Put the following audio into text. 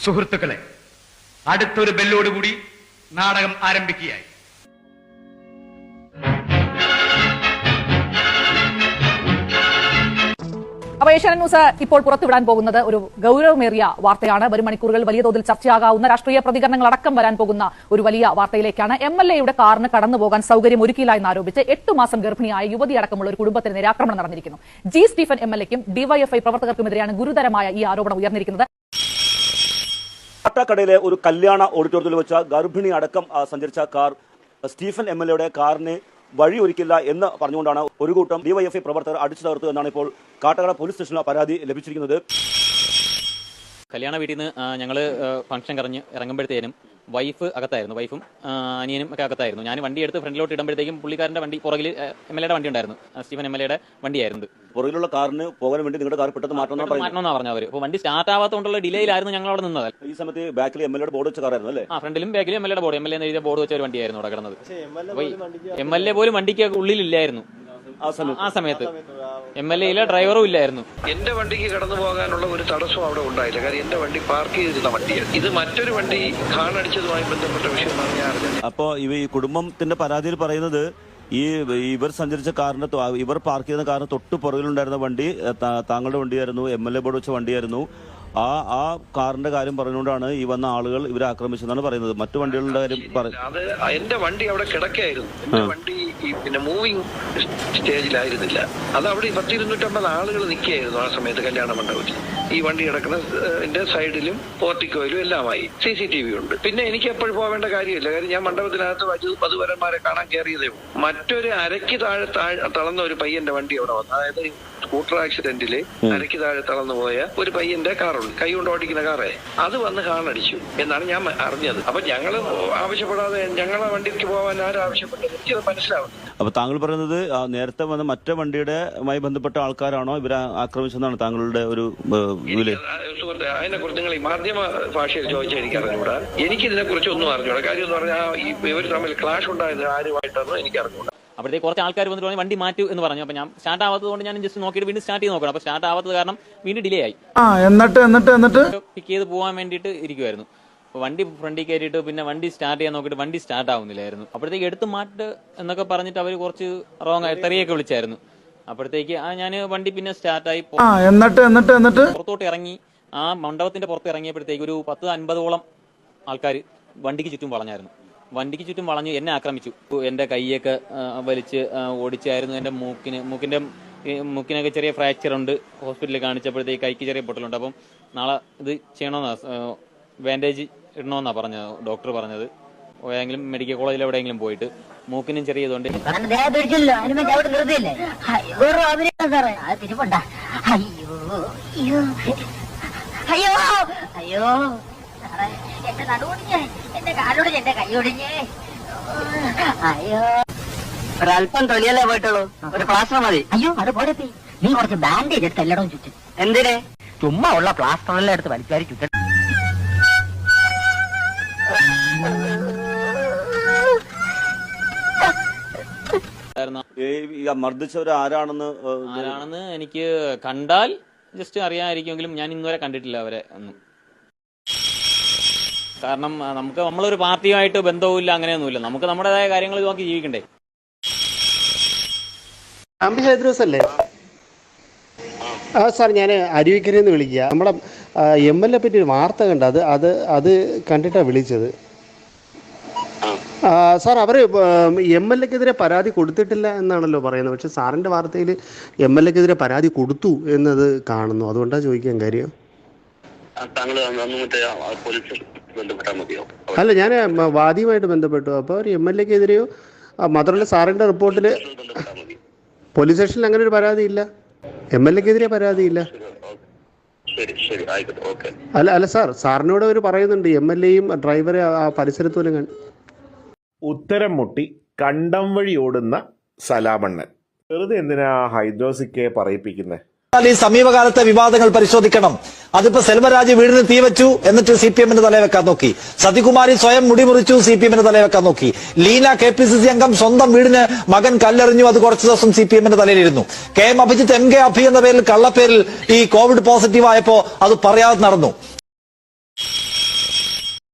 സുഹൃത്തുക്കളെ, അടുത്തൊരു ബെല്ലോടുകൂടി നാടകം ആരംഭിക്കുകയായി. അപ്പോൾ ഏഷ്യാനെറ്റ് ന്യൂസ് ഇപ്പോൾ പുറത്തുവിടാൻ പോകുന്നത് ഒരു ഗൌരവമേറിയ വാർത്തയാണ്. വരും മണിക്കൂറുകൾ വലിയ തോതിൽ ചർച്ചയാകാവുന്ന രാഷ്ട്രീയ പ്രതികരണങ്ങൾ അടക്കം വരാൻ പോകുന്ന ഒരു വലിയ വാർത്തയിലേക്കാണ്. MLA-യുടെ കാറിന് കടന്നുപോകാൻ സൌകര്യം ഒരുക്കിയില്ല എന്നാരോപിച്ച് 8 മാസം ഗർഭിണിയായ യുവതി അടക്കമുള്ള ഒരു കുടുംബത്തിന് നേരെ ആക്രമണം നടന്നിരിക്കുന്നു. ജി സ്റ്റീഫൻ MLA-ക്കും DYFI പ്രവർത്തകർക്കുമെതിരെയാണ് ഗുരുതരമായ ഈ ആരോപണം ഉയർന്നിരിക്കുന്നത്. കാട്ടാക്കടയിലെ ഒരു കല്യാണ ഓഡിറ്റോറിയത്തിൽ വെച്ച ഗർഭിണി അടക്കം സഞ്ചരിച്ച കാർ സ്റ്റീഫൻ MLA-യുടെ കാറിന് വഴിയൊരുക്കില്ല എന്ന് പറഞ്ഞുകൊണ്ടാണ് ഒരു കൂട്ടം DYFI പ്രവർത്തകർ അടിച്ചു തകർത്തു എന്നാണ് ഇപ്പോൾ കാട്ടാക്കട പോലീസ് സ്റ്റേഷനിൽ പരാതി ലഭിച്ചിരിക്കുന്നത്. കല്യാണ വീട്ടിൽ നിന്ന് ഞങ്ങൾ ഫംഗ്ഷൻ കറഞ്ഞ് ഇറങ്ങുമ്പോഴത്തേനും വൈഫ് അകത്തായിരുന്നു, വൈഫും അനിയനും ഒക്കെ അകത്തായിരുന്നു. ഞാൻ വണ്ടി എടുത്ത് ഫ്രണ്ടിലോട്ട് ഇടുമ്പോഴത്തേക്കും പുള്ളിക്കാരൻ്റെ വണ്ടി പുറകിൽ MLA-യുടെ വണ്ടി ഉണ്ടായിരുന്നു, സ്റ്റീഫൻ MLA-യുടെ വണ്ടിയായിരുന്നു. പുറകിലുള്ള കാറിന് പോകാൻ വേണ്ടി നിങ്ങളുടെ കാർ പെട്ടെന്ന് മാറ്റണമെന്നാണ് പറഞ്ഞു അവർ. അപ്പോൾ വണ്ടി സ്റ്റാർട്ട് ആവാത്തതുകൊണ്ടുള്ള ഡിലേയിലായിരുന്നു ഞങ്ങൾ അവിടെ നിന്നത്. ഈ സമയത്ത് ബാക്കിൽ MLA-യുടെ ബോർഡ് വെച്ച കാറായിരുന്നു അല്ലേ? ഫ്രണ്ടിലും ബാക്കിലും MLA-യുടെ ബോർഡ്, MLA എഴുതിയ ബോർഡ് വെച്ച ഒരു വണ്ടിയായിരുന്നു അവിടെ കിടന്നത്. MLA പോലും വണ്ടിക്ക് ഉള്ളിലില്ലായിരുന്നു ആ സമയത്ത്. MLA-യിലെ ഡ്രൈവറും ഇല്ലായിരുന്നു. എന്റെ വണ്ടിക്ക് കടന്നു പോകാനുള്ള ഒരു തടസ്സവും അവിടെ ഉണ്ടായില്ല. കാര്യം എന്റെ വണ്ടി പാർക്ക് ചെയ്തിരുന്ന വണ്ടിയാണ്. ഇത് മറ്റൊരു വണ്ടി ഹാണടിച്ചതുമായി ബന്ധപ്പെട്ട വിഷയമാണ് ഞാൻ അറിഞ്ഞത്. അപ്പോൾ ഈ കുടുംബത്തിന്റെ പരാതിയിൽ പറയുന്നത് ഇവർ സഞ്ചരിച്ച കാറിന്റെ ഇവർ പാർക്ക് ചെയ്യുന്ന കാറിന് തൊട്ട് പുറകിലുണ്ടായിരുന്ന വണ്ടി താങ്കളുടെ വണ്ടിയായിരുന്നു, MLA ബോർഡ് വെച്ച വണ്ടിയായിരുന്നു. ആ കാറിന്റെ കാര്യം പറഞ്ഞുകൊണ്ടാണ് ഈ വന്ന ആളുകൾ ഇവരെ ആക്രമിച്ചെന്നാണ് പറയുന്നത്. മറ്റു വണ്ടികളുടെ കാര്യം അത് എന്റെ വണ്ടി അവിടെ കിടക്കായിരുന്നു. എന്റെ വണ്ടി പിന്നെ മൂവിങ് സ്റ്റേജിലായിരുന്നില്ല. അത് അവിടെ 250 ആളുകൾ നിൽക്കുകയായിരുന്നു ആ സമയത്ത് കല്യാണ മണ്ഡപത്തിൽ. ഈ വണ്ടി കിടക്കുന്ന സൈഡിലും പോർട്ടിക്കോയിലും എല്ലാമായി CCTV ഉണ്ട്. പിന്നെ എനിക്ക് എപ്പോഴും പോവേണ്ട കാര്യമില്ല. കാര്യം ഞാൻ മണ്ഡപത്തിനകത്ത് വധുവരന്മാരെ കാണാൻ കയറിയതേ ഉള്ളൂ. മറ്റൊരു അരയ്ക്ക് താഴെ തളർന്ന ഒരു പയ്യന്റെ വണ്ടി അവിടെ വന്നു. അതായത് സ്കൂട്ടർ ആക്സിഡന്റില് അരയ്ക്ക് താഴെ തളർന്നു പോയ ഒരു പയ്യന്റെ കാറുണ്ട്, കൈ കൊണ്ട് ഓടിക്കുന്ന കാറേ, അത് വന്ന് ഹാണടിച്ചു എന്നാണ് ഞാൻ അറിഞ്ഞത്. അപ്പൊ ഞങ്ങള് ആവശ്യപ്പെടാതെ ഞങ്ങളെ വണ്ടിക്ക് പോകാൻ ആരും ആവശ്യപ്പെട്ടത് എനിക്കത് മനസ്സിലാവുന്നു. അപ്പൊ താങ്കൾ പറയുന്നത് നേരത്തെ വന്ന മറ്റേ വണ്ടിയുടെമായി ബന്ധപ്പെട്ട ആൾക്കാരാണോ ഇവരെ ആക്രമിച്ചെന്നാണ് താങ്കളുടെ ഒരു സുഹൃത്തെ? അതിനെ കുറിച്ച് നിങ്ങൾ ഈ മാധ്യമ ഭാഷയിൽ ചോദിച്ചാൽ എനിക്ക് അറിഞ്ഞൂടാ. എനിക്കിതിനെ കുറിച്ച് ഒന്നും അറിഞ്ഞൂടാ. കാര്യം എന്ന് പറഞ്ഞാൽ ഇവർ തമ്മിൽ ക്ലാഷ് ഉണ്ടായത് ആരുമായിട്ടാണെന്ന് എനിക്ക് അറിഞ്ഞൂടാ. അപ്പോഴത്തേക്ക് കുറച്ച് ആൾക്കാർ വന്നിട്ട് വണ്ടി മാറ്റൂ എന്ന് പറഞ്ഞു. അപ്പോൾ ഞാൻ സ്റ്റാർട്ട് ആവാത്തതുകൊണ്ട് ഞാൻ ജസ്റ്റ് നോക്കിയിട്ട് വീണ്ടും സ്റ്റാർട്ട് ചെയ്ത് നോക്കണം. അപ്പോൾ സ്റ്റാർട്ട് ആവാത്തത് കാരണം വീണ്ടും ഡിലേ ആയി. എന്നിട്ട് പിക്ക് ചെയ്ത് പോകാൻ വേണ്ടിയിട്ട് ഇരിക്കുമായിരുന്നു. അപ്പോൾ വണ്ടി ഫ്രണ്ടിൽ കയറിയിട്ട് പിന്നെ വണ്ടി സ്റ്റാർട്ട് ചെയ്യാൻ നോക്കിയിട്ട് വണ്ടി സ്റ്റാർട്ട് ആവുന്നില്ലായിരുന്നു. അപ്പോഴത്തേക്ക് എടുത്ത് മാറ്റ് എന്നൊക്കെ പറഞ്ഞിട്ട് അവർ കുറച്ച് റോങ് തെറിയൊക്കെ വിളിച്ചായിരുന്നു. അപ്പോഴത്തേക്ക് ഞാൻ വണ്ടി പിന്നെ സ്റ്റാർട്ടായി എന്നിട്ട് പുറത്തോട്ട് ഇറങ്ങി. ആ മണ്ഡപത്തിന്റെ പുറത്ത് ഇറങ്ങിയപ്പോഴത്തേക്ക് ഒരു 10-50ഓളം ആൾക്കാർ വണ്ടിക്ക് ചുറ്റും വളഞ്ഞായിരുന്നു. വണ്ടിക്ക് ചുറ്റും വളഞ്ഞ് എന്നെ ആക്രമിച്ചു. എൻ്റെ കൈയൊക്കെ വലിച്ച് ഓടിച്ചായിരുന്നു. എൻ്റെ മൂക്കിനൊക്കെ ചെറിയ ഫ്രാക്ചർ ഉണ്ട്. ഹോസ്പിറ്റലിൽ കാണിച്ചപ്പോഴത്തേക്ക് കൈക്ക് ചെറിയ പൊട്ടലുണ്ട്. അപ്പം നാളെ ഇത് ചെയ്യണമെന്നാ, ബാൻഡേജ് ഇടണമെന്നാണ് പറഞ്ഞത്, ഡോക്ടർ പറഞ്ഞത്. ഏതെങ്കിലും മെഡിക്കൽ കോളേജിൽ എവിടെയെങ്കിലും പോയിട്ട് മൂക്കിനും ചെറിയ ഇതുകൊണ്ട് ഒരല്പം തൊലിയല്ലേ പോയിട്ടുള്ളൂ, ഒരു പ്ലാസ്റ്റർ മതി. അയ്യോ അത് പോരെ, നീ കുറച്ച് ബാൻഡേജ് എടുത്ത് എല്ലായിടവും ചുറ്റും. എന്തിന്? ചുമ്മാ ഉള്ള പ്ലാസ്റ്ററെല്ലാം എടുത്ത് വലിച്ചാരി ചുറ്റും. മർദ്ദിച്ചവർ ആരാണെന്ന് എനിക്ക് കണ്ടാൽ ജസ്റ്റ് അറിയാമായിരിക്കുമെങ്കിലും ഞാൻ ഇന്നുവരെ കണ്ടിട്ടില്ല അവരെ ഒന്നും. കാരണം നമ്മളൊരു പാർട്ടിയുമായിട്ട് ബന്ധവുമില്ല, അങ്ങനെയൊന്നുമില്ല. നമുക്ക് നമ്മുടേതായ കാര്യങ്ങൾ നോക്കി ജീവിക്കണ്ടേ. അല്ലേ സാർ, ഞാൻ അരുവിക്കരയിൽ നിന്ന് വിളിക്കുക. നമ്മുടെ MLA പറ്റി ഒരു വാർത്ത കണ്ട, അത് കണ്ടിട്ടാണ് വിളിച്ചത് സാർ. അവർ MLA-ക്കെതിരെ പരാതി കൊടുത്തിട്ടില്ല എന്നാണല്ലോ പറയുന്നത്. പക്ഷെ സാറിൻ്റെ വാർത്തയിൽ MLA-ക്കെതിരെ പരാതി കൊടുത്തു എന്നത് കാണുന്നു. അതുകൊണ്ടാണ് ചോദിക്കാൻ കാര്യം. അല്ല, ഞാൻ വാദിയുമായിട്ട് ബന്ധപ്പെട്ടു. അപ്പോൾ ഒരു MLA-ക്കെതിരെയോ മാത്രമല്ല സാറിൻ്റെ റിപ്പോർട്ടിൽ പോലീസ് സ്റ്റേഷനിൽ അങ്ങനെ ഒരു പരാതി ഇല്ല, MLA-ക്കെതിരെ പരാതിയില്ല. അല്ല സാർ, സാറിനോട് അവർ പറയുന്നുണ്ട് MLA-യും ഡ്രൈവറെ ആ പരിസരത്ത് പോലും ഉത്തരം മുട്ടി കണ്ടം വഴി ഓടുന്ന സലാമണ്ണൻ. വെറുതെ എന്തിനാ ഹൈദ്രോസിക്കെ പറയിപ്പിക്കുന്നത്? ഈ സമീപകാലത്തെ വിവാദങ്ങൾ പരിശോധിക്കണം. അതിപ്പോ സെൽവരാജ് വീടിന് തീവച്ചു, എന്നിട്ട് CPM-ന്റെ തലയിൽ വെക്കാൻ നോക്കി. സതികുമാരി സ്വയം മുടിമുറിച്ചു, CPM-ന്റെ തലയിൽ വെക്കാൻ നോക്കി. ലീന KPCC അംഗം സ്വന്തം വീടിന് മകൻ കല്ലെറിഞ്ഞു, അത് കുറച്ചു ദിവസം CPM-ന്റെ തലയിലിരുന്നു. KM അഭിജിത്ത് MK അഭി എന്ന പേരിൽ കള്ളപ്പേരിൽ ഈ കോവിഡ് പോസിറ്റീവ് ആയപ്പോ അത് പറയാതെ നടന്നു.